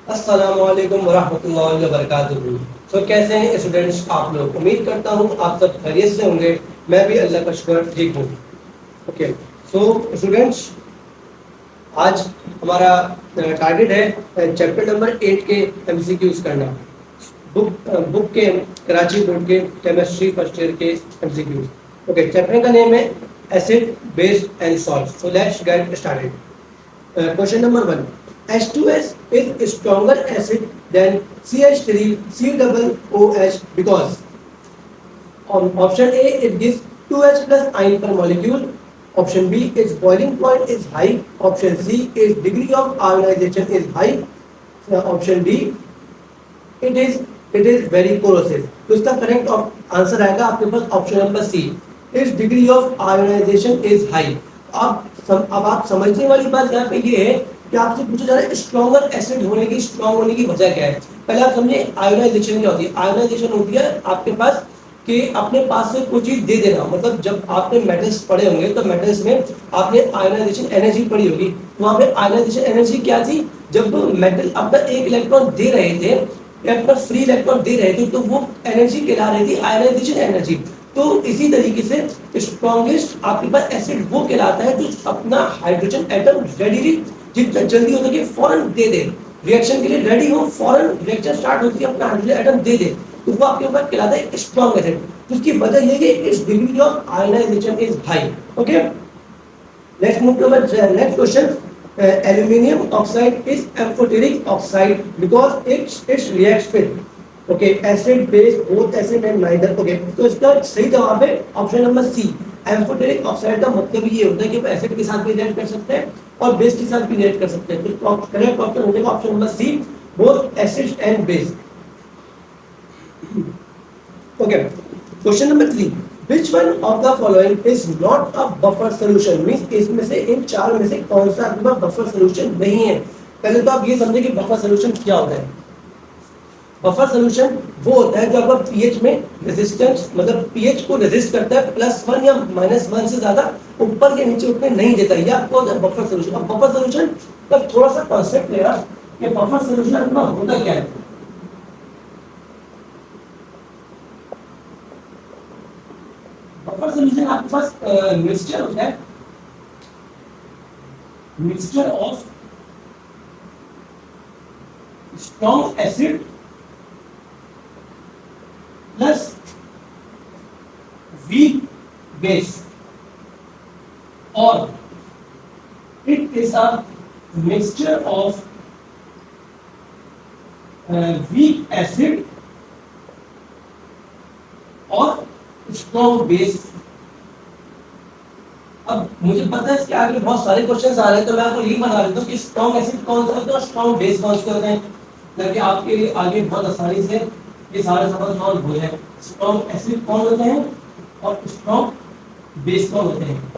अस्सलामुअलैकुम वरहमतुल्लाहि वबरकातुहू। तो कैसे हैं स्टूडेंट्स आप लोग? उम्मीद करता हूँ आप सब खैरियत से होंगे। मैं भी अल्लाह का शुक्र ठीक हूँ। ओके, सो स्टूडेंट्स, आज हमारा टारगेट है चैप्टर नंबर 8 के एमसीक्यूज करना। बुक के कराची बोर्ड के केमिस्ट्री फर्स्ट ईयर के एमसीक्यूज। ओके, चैप्टर का नेम है acid base and salt. So let's get started. Question number 1. H2S is stronger acid than CH3 COOH because on option A it gives 2H plus ion per molecule. Option B, its boiling point is high. Option C, its degree of ionization is high. Option D, it is very corrosive. तो इसका correct answer आएगा आपके पास option number C, it's degree of ionisation is high. अब आप समझने वाली बात यहाँ पे ये है कि आपसे पूछा जा रहा है स्ट्रॉन्गर एसिड होने की, स्ट्रॉन्ग होने की वजह क्या है। पहले आप समझे आयोनाइजेशन क्या होती है। आयोनाइजेशन होती है आपके पास कि अपने पास से कोई चीज दे देना। मतलब जब आपने मेटल्स पढ़े होंगे तो मेटल्स में आपने आयोनाइजेशन एनर्जी पढ़ी होगी। तो वहां पे आयोनाइजेशन एनर्जी क्या थी? जब मेटल अपना एक इलेक्ट्रॉन दे रहे थे या अपना फ्री इलेक्ट्रॉन दे रहे थे तो वो एनर्जी कहला रही थी आयोनाइजेशन एनर्जी। तो इसी तरीके से स्ट्रॉन्गेस्ट आपके पास एसिड वो कहलाता है जो अपना हाइड्रोजन एटम रेडीली जितना जल्दी हो सके फौरन दे दे, रिएक्शन के लिए रेडी हो, फौरन रिएक्शन स्टार्ट होती है अपना हाइड्रोजन एटम दे दे, तो वो आपके ऊपर कहलाता है स्ट्रॉन्ग एसिड। तो उसकी वजह ये है कि it's degree of ionisation is high. Okay, let's move to next question. Aluminium oxide is amphoteric oxide because it reacts with okay acid base both acid and neither। okay, तो इसका सही जवाब है option number C. Amphoteric oxide का मतलब ये होता है कि एसिड के साथ भी रिएक्ट कर सकते हैं और बेस के साथ भी रिएक्ट कर सकते हैं। तो करेक्ट ऑप्शन हो जाएगा option number C, both acid and base. Okay, question number 3, which one of the following is not a buffer solution? Means इसमें से इन चार में से कौन सा आपके पास बफर सॉल्यूशन नहीं है। पहले तो आप ये समझे कि बफर सॉल्यूशन क्या होता है। बफर सॉल्यूशन वो होता है जो आपका पीएच में रेजिस्टेंस, मतलब पीएच को रेजिस्ट करता है +1 या -1 से ज्यादा ऊपर के नीचे उठने नहीं देता। ये आपको होता है बफर सॉल्यूशन। अब बफर सॉल्यूशन का थोड़ा सा कांसेप्ट लेगा कि बफर सॉल्यूशन अपना होता क्या है। बफर सॉल्यूशन आपके पास मिक्सचर होता है, mixture of strong acid plus weak base, और it is a mixture of weak acid और स्ट्रॉन्ग बेस। अब मुझे पता है इसके आगे बहुत सारे क्वेश्चंस आ रहे हैं तो मैं आपको यही बता देता हूँ कि स्ट्रॉन्ग एसिड कौन से होते हैं और स्ट्रॉन्ग बेस कौन से होते हैं, ताकि आपके लिए आगे बहुत आसानी से ये सारे सवाल सॉल्व हो जाए। स्ट्रॉन्ग एसिड कौन होते हैं और स्ट्रॉन्ग बेस कौन होते हैं।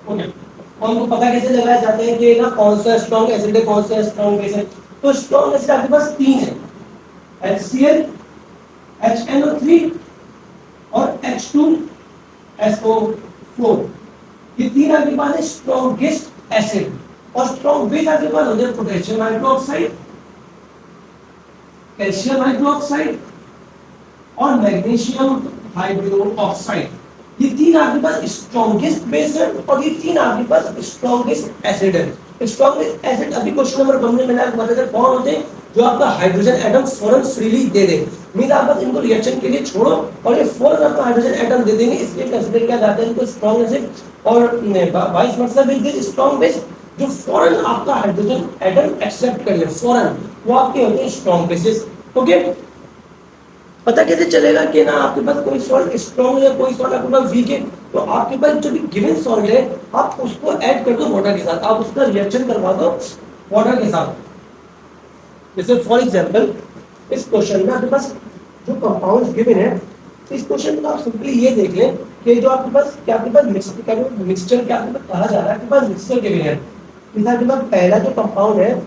ओके, उनको पता कैसे लगाया जाता है कि ना कौन सा स्ट्रॉन्ग एसिड है कौन सा स्ट्रॉन्ग बेस है। तो स्ट्रॉन्ग एसिड आपके पास तीन है, HCl, HNO3 और H2SO4। ये तीन आपके पास है स्ट्रॉन्गेस्ट एसिड। और स्ट्रॉन्ग बेस आपके पास होते हैं पोटेशियम हाइड्रोक्साइड, कैल्शियम हाइड्रोक्साइड और मैग्नीशियम हाइड्रोक्साइड। ये तीन आपके पास स्ट्रॉन्गेस्ट बेस है और ये तीन आपके पास स्ट्रॉन्गेस्ट एसिड है। स्ट्रॉन्गेस्ट एसिड अभी क्वेश्चन नंबर 1 में मैंने आपको बताया कौन होते हैं, जो आपका हाइड्रोजन एटम फौरन फ्रीली दे दे। मींस आप बस इनको रिएक्शन के लिए छोड़ो और ये फौरन आपका हाइड्रोजन एटम दे देंगे, इसलिए कंसीडर किया जाता है इनको स्ट्रॉन्ग एसिड। और vice versa with this strong base, जो फौरन आपका हाइड्रोजन एटम एक्सेप्ट कर ले फौरन, वो आपके होते हैं स्ट्रॉन्ग बेसिस। ओके, पता कैसे चलेगा कि ना आपके पास कोई सॉल्ट स्ट्रॉन्ग है कोई सॉल्ट आपके पास वीक है। तो आपके पास जो भी गिवन सॉल्ट है आप उसको ऐड कर दो वाटर के साथ, आप उसका रिएक्शन करवा दो वाटर के साथ। जैसे फॉर एग्जांपल इस क्वेश्चन में आपके पास जो कंपाउंड्स गिवन है, इस क्वेश्चन में आप सिंपली ये देख लें कि जो आपके पास क्या आपके पास मिक्सचर क्या आपके पास कहा जा रहा है, आपके पास मिक्सचर गिवन है। इस आपके पास पहला जो कंपाउंड है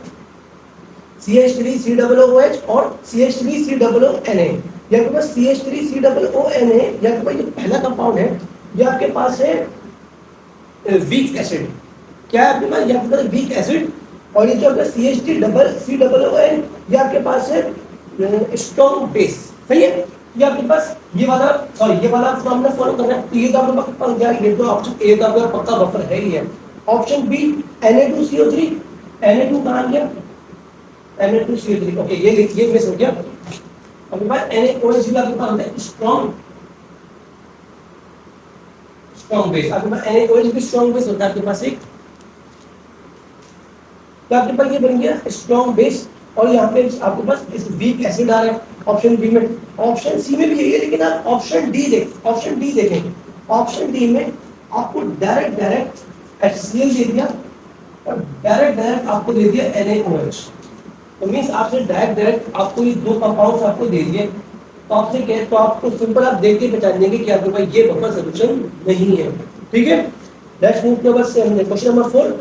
CH3COOH और CH3COONA, या आपके पास CH3COONA, या आपके पास ये पहला कंपाउंड है, ये आपके पास है वीक एसिड। क्या है आपके पास? ये आपके पास वीक एसिड और ये जो आपका CH3 double C double O N ये आपके पास है स्ट्रॉन्ग बेस, सही है। ये आपके पास ये वाला सॉरी ये वाला फॉर्मूला फॉलो करना है, तो ये तो आपके पास पक्का गया, ये तो ऑप्शन ए का आपका पक्का बफर है ही है। ऑप्शन बी Na2CO3, Na2 कहां गया, Na2CO3, ओके ये लिखिए, मिस हो गया। आपके पास NaOH आपके पास होता है स्ट्रॉन्ग बेस, आपके पास NaOH भी स्ट्रॉन्ग बेस होता है आपके पास एक, तो आपके पास ये बन गया स्ट्रॉन्ग बेस। और यहाँ पे आपके पास इस वीक एसिड आ रहा है ऑप्शन बी में। ऑप्शन सी में भी यही है, लेकिन आप ऑप्शन डी देखेंगे। ऑप्शन डी में आपको डायरेक्ट HCl दे दिया और डायरेक्ट आपको दे दिया NaOH, तो मींस आपसे डायरेक्ट आपको ये दो कंपाउंड्स आपको दे दिए, तो आपसे कहे तो आपको सिंपल आप देख के पहचान लेंगे कि आपके पास ये बफर सॉल्यूशन नहीं है, ठीक है। Let's move to question number 4।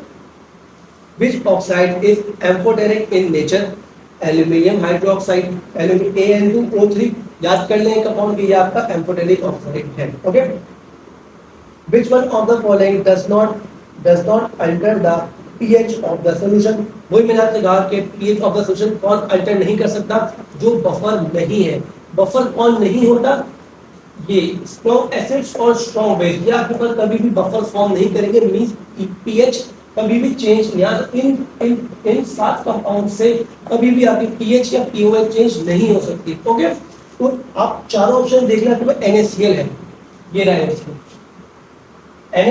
Which oxide is amphoteric in nature? Aluminium hydroxide, Al2O3, याद कर लें कंपाउंड की ये आपका एम्फोटेरिक ऑक्साइड है, okay. Which one of the following does not alter the pH of the solution? वही मैंने आपसे कहा कि pH of the solution कौन अल्टर नहीं कर सकता, जो बफर नहीं है। बफर कौन नहीं होता, ये स्ट्रॉन्ग एसिड्स और स्ट्रॉन्ग बेस, ये आपके पास कभी भी बफर फॉर्म नहीं करेंगे, मींस pH कभी भी चेंज नहीं, इन 7 कंपाउंड से कभी भी आपकी pH या pOH चेंज नहीं हो सकती, ओके। तो आप चारों ऑप्शन देख लें, आपके पास NaCl है, ये रहा NaCl, Na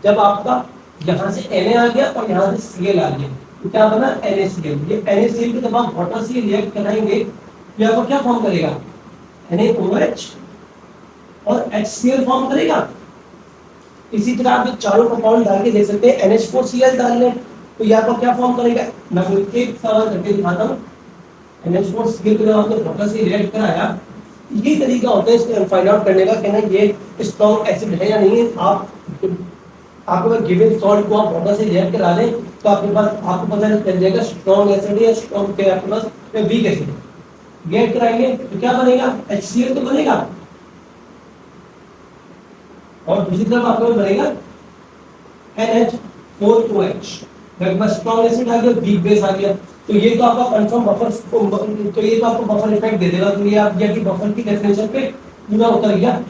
जब आपका यहां से Na आ गया और यहां से Cl आ गया, तो क्या बना NaCl। ये NaCl को जब आप वाटर से रिएक्ट कराएंगे तो आपको क्या फॉर्म करेगा, NaOH और HCl फॉर्म करेगा। इसी तरह आप चारों कंपाउंड डाल के देख सकते हैं, NH4Cl डाल लें तो यहाँ पर क्या फॉर्म करेगा, मैं एक सवाल करके दिखाता हूँ। NH4Cl को जब आपने वाटर से रिएक्ट कराया, ये तरीका होता है इसको फाइंड आउट करने का कि ना ये स्ट्रॉन्ग एसिड है या नहीं है। आपके पास गिवन सॉल्ट को आप वाटर से रिएक्ट करा लें तो आपको पता चल जाएगा स्ट्रॉन्ग एसिड या स्ट्रॉन्ग क्या आपके पास वीक एसिड। रिएक्ट कराएंगे तो क्या बनेगा, HCl तो बनेगा और दूसरी तरफ आपको बनेगा NH4OH। स्ट्रॉन्ग एसिड आ गया, वीक बेस आ गया, तो ये तो आपका कंफर्म बफर, तो ये तो आपको बफर इफेक्ट दे देगा। तो ये आप ये बफर की डेफिनेशन पे पूरा उतर गया,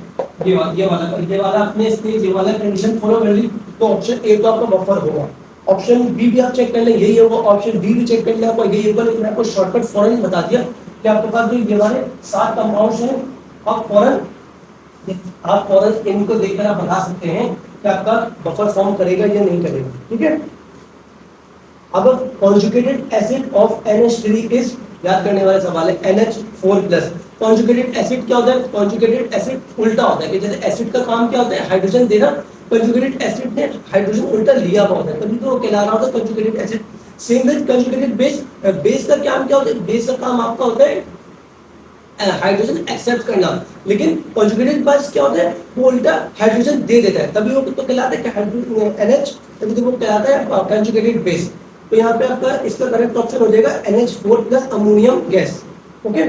ये वाला आपने ये वाला कंडीशन फॉलो कर ली, तो ऑप्शन ए तो आपका बफर होगा। ऑप्शन बी भी आप चेक कर लें, यही होगा। ऑप्शन डी भी चेक कर लें, आपको यही होगा। लेकिन आपको शॉर्टकट फौरन बता दिया कि आपके पास जो ये वाले 7 कंपाउंड्स हैं, आप फौरन इनको देखकर आप बता सकते हैं कि आपका बफर फॉर्म करेगा या नहीं करेगा, ठीक है। अब conjugated acid of NH3 is, याद करने वाला सवाल है, NH4+। कॉन्जुगेटेड एसिड क्या होता है, कॉन्जुगेटेड एसिड उल्टा होता है कि जैसे एसिड का काम क्या होता है, हाइड्रोजन देना, कॉन्जुगेटेड एसिड ने हाइड्रोजन उल्टा लिया हुआ होता है, तभी तो वो कहला रहा होता है conjugated acid. Same with conjugated base, base का काम क्या होता है, बेस का काम आपका होता है हाइड्रोजन एक्सेप्ट करना, लेकिन कॉन्जुगेटेड बेस क्या होता है, वो उल्टा हाइड्रोजन दे देता है, तभी वो तो कहलाता है कि NH, तभी तो वो कहलाता है कॉन्जुगेटेड बेस। तो यहाँ पे आपका इसका करेक्ट ऑप्शन हो जाएगा NH4+ ammonium gas, okay.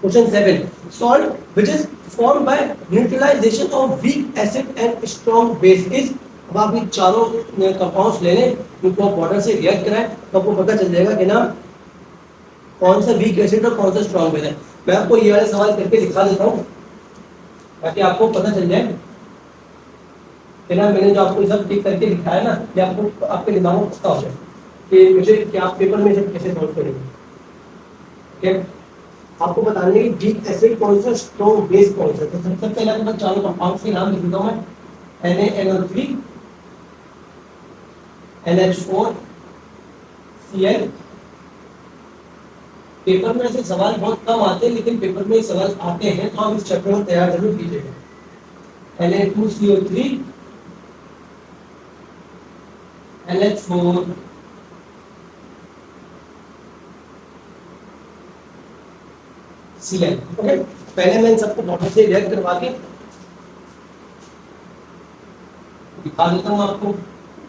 Question 7, salt which is formed by neutralisation of weak acid and strong base is. अब आप ये चारों कंपाउंड्स ले लें, उनको आप वाटर से रिएक्ट कराएं तो आपको पता चल जाएगा कि ना कौन सा वीक एसिड और कौन सा स्ट्रॉन्ग बेस है। मैं आपको ये वाले सवाल करके दिखा देता हूँ ताकि आपको पता चल जाए कि ना मैंने जो आपको सब टिक करके दिखाया ना, कि आपको आपके दिमाग में पता हो जाए कि मुझे क्या पेपर में इसे कैसे सॉल्व करेंगे, ठीक है। आपको बताने कि वीक एसिड कौन सा, स्ट्रॉन्ग बेस कौन सा। तो सबसे पहले मैं चारों कंपाउंड्स के नाम लिख देता हूं मैं, NaNO3, NH4Cl। पेपर में ऐसे सवाल बहुत कम आते हैं, लेकिन पेपर में सवाल आते हैं तो आप इस चैप्टर को तैयार जरूर कीजिएगा। Na2CO3, NH4, Cl, okay. पहले मैं इन सबको वाटर से रिएक्ट करवा के दिखा देता हूँ आपको,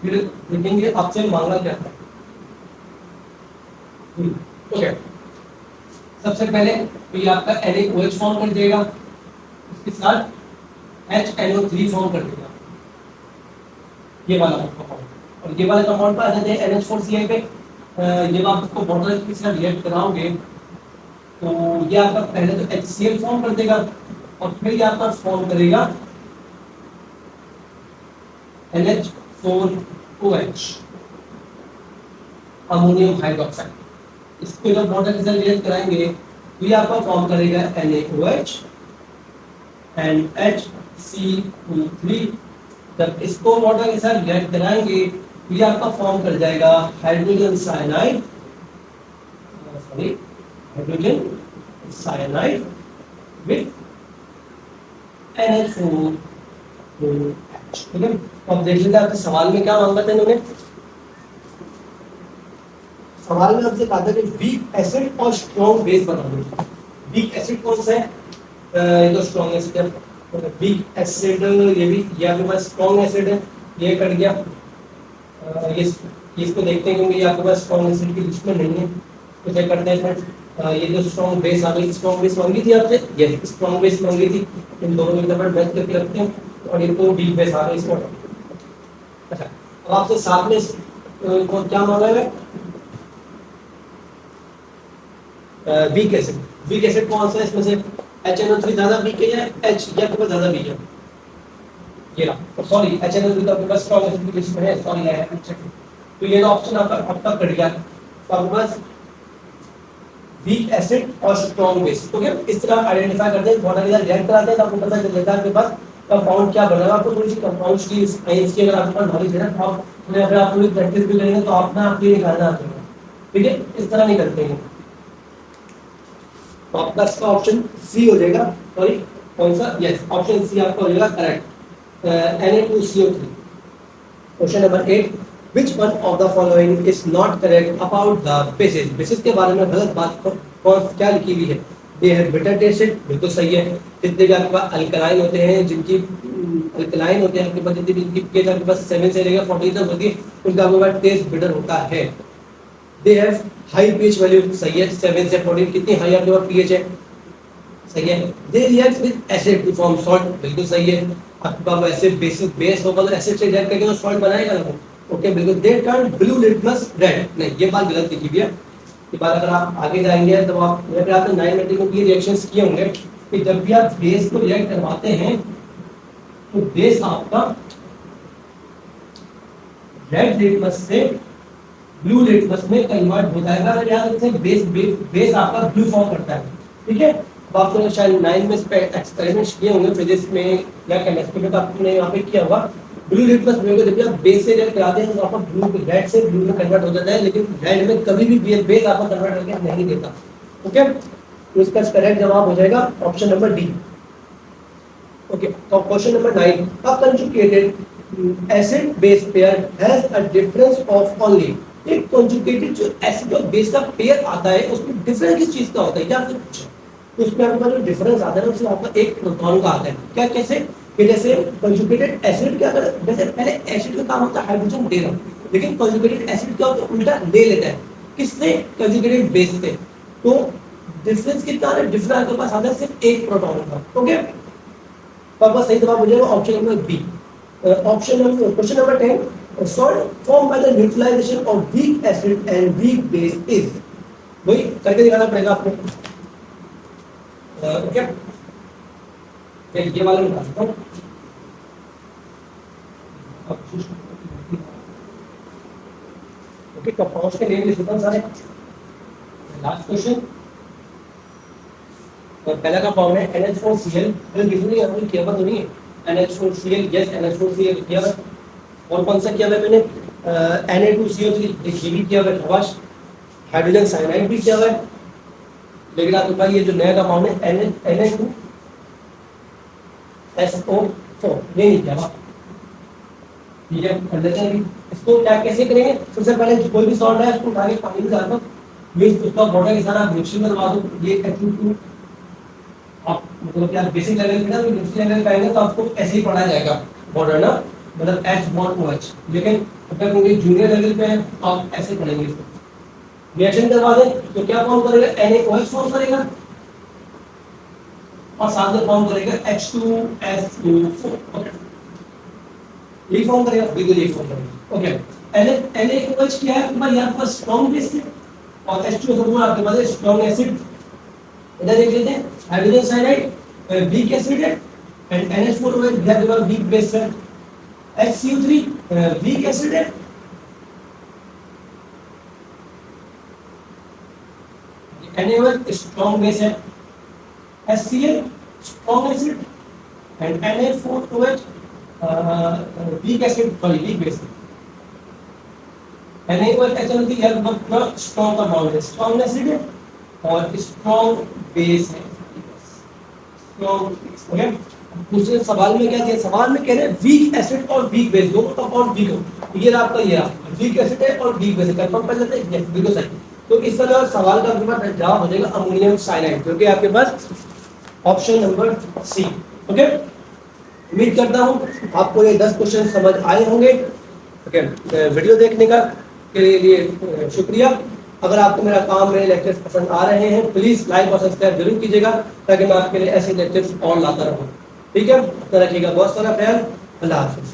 फिर देखेंगे आपसे मांगा क्या था, ओके। सबसे पहले तो ये आपका NaOH फॉर्म कर देगा, इसके साथ HNO3 फॉर्म कर देगा, ये वाला आपका फॉर्म, और ये वाले कंपाउंड पर आ जाते हैं NH4Cl पे। जब आप इसको वाटर के साथ रिएक्ट कराओगे तो ये आपका पहले तो HCl फॉर्म कर देगा और फिर ये आपका फॉर्म करेगा NH4OH, अमोनियम हाइड्रोक्साइड। इसको जब वाटर के साथ रिएक्ट कराएंगे तो ये आपका फॉर्म करेगा NaOH एंड HCO3। जब इसको वाटर के साथ रिएक्ट कराएंगे तो ये आपका फॉर्म कर जाएगा hydrogen cyanide, sorry hydrogen cyanide with NH4OH। ठीक है, तो अब देख लीजिए आपके सवाल में क्या मांगा था इन्होंने। सवाल में हमसे कहा था कि वीक एसिड और स्ट्रॉन्ग बेस बना दो। वीक एसिड कौन सा है? ये तो स्ट्रॉन्ग एसिड है। वीक एसिड ये भी, ये आपके पास स्ट्रॉन्ग एसिड है, ये कट गया। ये इसको देखते हैं क्योंकि ये आपके पास स्ट्रॉन्ग एसिड की लिस्ट में नहीं है, तो चेक करते हैं इसमें। ये जो स्ट्रॉन्ग बेस आ गई, स्ट्रॉन्ग बेस मांगी थी आपसे, ये स्ट्रॉन्ग बेस मांगी थी, इन दोनों को एक मैच करके रखते हैं और ये तो वीक बेस आ गई इसको। अच्छा, अब आपसे साथ में को क्या मांगा है? Weak acid. वीक एसिड कौन सा है इसमें से? HNO3 ज्यादा वीक है या H या आपके पास ज्यादा वीक है? ये रहा, सॉरी HNO3 तो आपके पास स्ट्रॉन्ग एसिड की लिस्ट में है, सॉरी है, तो ये ऑप्शन आपका कट गया। तो आपके पास वीक एसिड और स्ट्रॉन्ग बेस, तो क्या इस तरह आइडेंटिफाई करते हैं, वाटर के साथ रिएक्ट कराते हैं तो आपको पता चल जाता है आपके पास कंपाउंड क्या बना है। आपको थोड़ी सी कंपाउंड्स की साइंस की अगर आपके पास नॉलेज है ना, तो अगर आप पूरी प्रैक्टिस भी करेंगे तो आप ना आपके निकालना आता है। ठीक है, इस तरह नहीं करते हैं। तो आपका इसका ऑप्शन सी हो जाएगा, सॉरी कौन सा? यस, ऑप्शन सी आपका हो जाएगा correct, Na2CO3। Question number 8, which one of the following is not correct about the bases? bases के बारे में गलत बात कौन क्या लिखी हुई है? they have bitter taste, बिल्कुल सही है। जितने भी आपके पास अल्कलाइन होते हैं, जिनकी अल्कलाइन होते हैं आपके पास, जितनी भी इनकी pH आपके पास 7 से लेकर 14 तक होती है, उनका आपके पास टेस्ट बिटर होता है। they have high pH value, सही है, 7 से 14 कितनी हाई आपके पास pH है? सही है। they react with acid to form salt, बिल्कुल सही है। आपके पास वैसे बेसिक बेस होगा तो एसिड से रिएक्ट करके तो सॉल्ट बनाएगा ना, ओके बिल्कुल। They turn blue litmus red, नहीं ये बात गलत लिखी हुई है। ये बात अगर आप आगे जाएंगे तो आप यहाँ पे आपने 9 मेट्रिक की रिएक्शंस किए होंगे कि जब भी आप बेस को रिएक्ट करवाते हैं तो बेस आपका रेड लिटमस से ब्लू लिटमस में कन्वर्ट हो जाएगा। अगर याद रखें बेस आपका ब्लू फॉर्म करता है, ठीक है। अब आपने शायद 9 में एक्सपेरिमेंट्स किए होंगे फिजिक्स में या केमिस्ट्री में, तो आपने यहाँ पे किया होगा। ब्लू लिटमस में जब आप बेस से रिएक्ट कराते हैं तो आपका ब्लू रेड से ब्लू में कन्वर्ट हो जाता है, लेकिन रेड में कभी भी बेस आपका कन्वर्ट करके नहीं देता, ओके। तो इसका करेक्ट जवाब हो जाएगा ऑप्शन नंबर डी, ओके। तो question number 9, a conjugated acid base pair has a difference of only, एक कंजुगेटेड जो एसिड और बेस का पेयर आता है उसमें डिफरेंस किस चीज का होता है? क्या आपसे पूछा, तो उसमें आपका जो डिफरेंस आता है उसमें आपका एक प्रोटॉन का आता है। क्या कैसे कि जैसे कंजुगेटेड एसिड क्या कर, जैसे पहले एसिड का काम होता है हाइड्रोजन देना, लेकिन कंजुगेटेड एसिड क्या होता है उल्टा ले लेता है, किससे? कंजुगेटेड बेस से। तो डिफरेंस कितना है? डिफरेंस आपके पास आता है सिर्फ एक प्रोटॉन का, ओके। तो आपका सही जवाब हो जाएगा option number B. Option number question number 10, salt form by the neutralisation of weak acid and weak base is, वही करके दिखाना पड़ेगा आपको, ओके। ये वाला निकालता हूं, ओके। कंपाउंड्स के नेम लिख देता हूं सारे। लास्ट क्वेश्चन, पहला कंपाउंड है NH4Cl, फिर किसी यहाँ पे किया तो नहीं है NH4Cl, यस NH4Cl किया है। और कौन सा किया है मैंने? Na2CO3, ये भी किया है। शाबाश। हाइड्रोजन साइनाइड भी किया है। लेकिन आपके पास ये जो नया कंपाउंड है Na2SO4, ये नहीं किया, ठीक है। कर लेते हैं इसको। क्या कैसे करेंगे? सबसे पहले कोई भी सॉल्ट है उसको उठा के पानी में डाल दो, मिक्स उसका वाटर के साथ आप मिक्सिंग में दबा दो। ये H2 आप मतलब कि आप बेसिक लेवल पे ना मिक्सिंग लेवल पे आएंगे तो आपको ऐसे ही पढ़ाया जाएगा वाटर ना, मतलब H बॉन्ड OH। लेकिन अगर कोई जूनियर लेवल पे है तो आप ऐसे पढ़ेंगे इसको। रिएक्शन करवा दें तो क्या फॉर्म करेगा? NaOH फॉर्म करेगा और साथ में फॉर्म करेगा H2SO4, ओके। ये फॉर्म करेगा, बिल्कुल ये फॉर्म करेगा, ओके। NaOH क्या है आपके पास, यहाँ पर स्ट्रॉन्ग बेस है और H2SO4 आपके पास है स्ट्रॉन्ग एसिड। इधर देख लेते हैं हाइड्रोजन साइनाइड वीक एसिड है एंड NH4OH भी आपके पास वीक बेस है। HCO3 वीक एसिड है NaOH स्ट्रॉन्ग बेस है। HCl strong acid and Na4OH weak acid sorry weak base है। NaOH HNO3 यह बहुत स्ट्रॉन्ग कंपाउंड है, स्ट्रॉन्ग एसिड है और स्ट्रॉन्ग बेस है, स्ट्रॉन्ग। ओके, क्वेश्चन सवाल में क्या दिया, सवाल में कह रहे हैं वीक एसिड और वीक बेस दोनों कंपाउंड वीक हो। ये आपका ये वीक एसिड है और वीक बेस है, कंफर्म कर लेते हैं बिल्कुल सही। तो इस तरह सवाल का आपके पास जवाब हो जाएगा अमोनियम साइनाइड, जो कि आपके पास ऑप्शन नंबर सी। ओके, उम्मीद करता हूं आपको ये 10 क्वेश्चन समझ आए होंगे। ओके, वीडियो देखने का के लिए शुक्रिया। अगर आपको मेरा काम, मेरे लेक्चर्स पसंद आ रहे हैं, प्लीज लाइक और सब्सक्राइब जरूर कीजिएगा ताकि मैं आपके लिए ऐसे लेक्चर्स और लाता रहूं। ठीक है, अपना रखिएगा बहुत सारा ख्याल। अल्लाह हाफिज।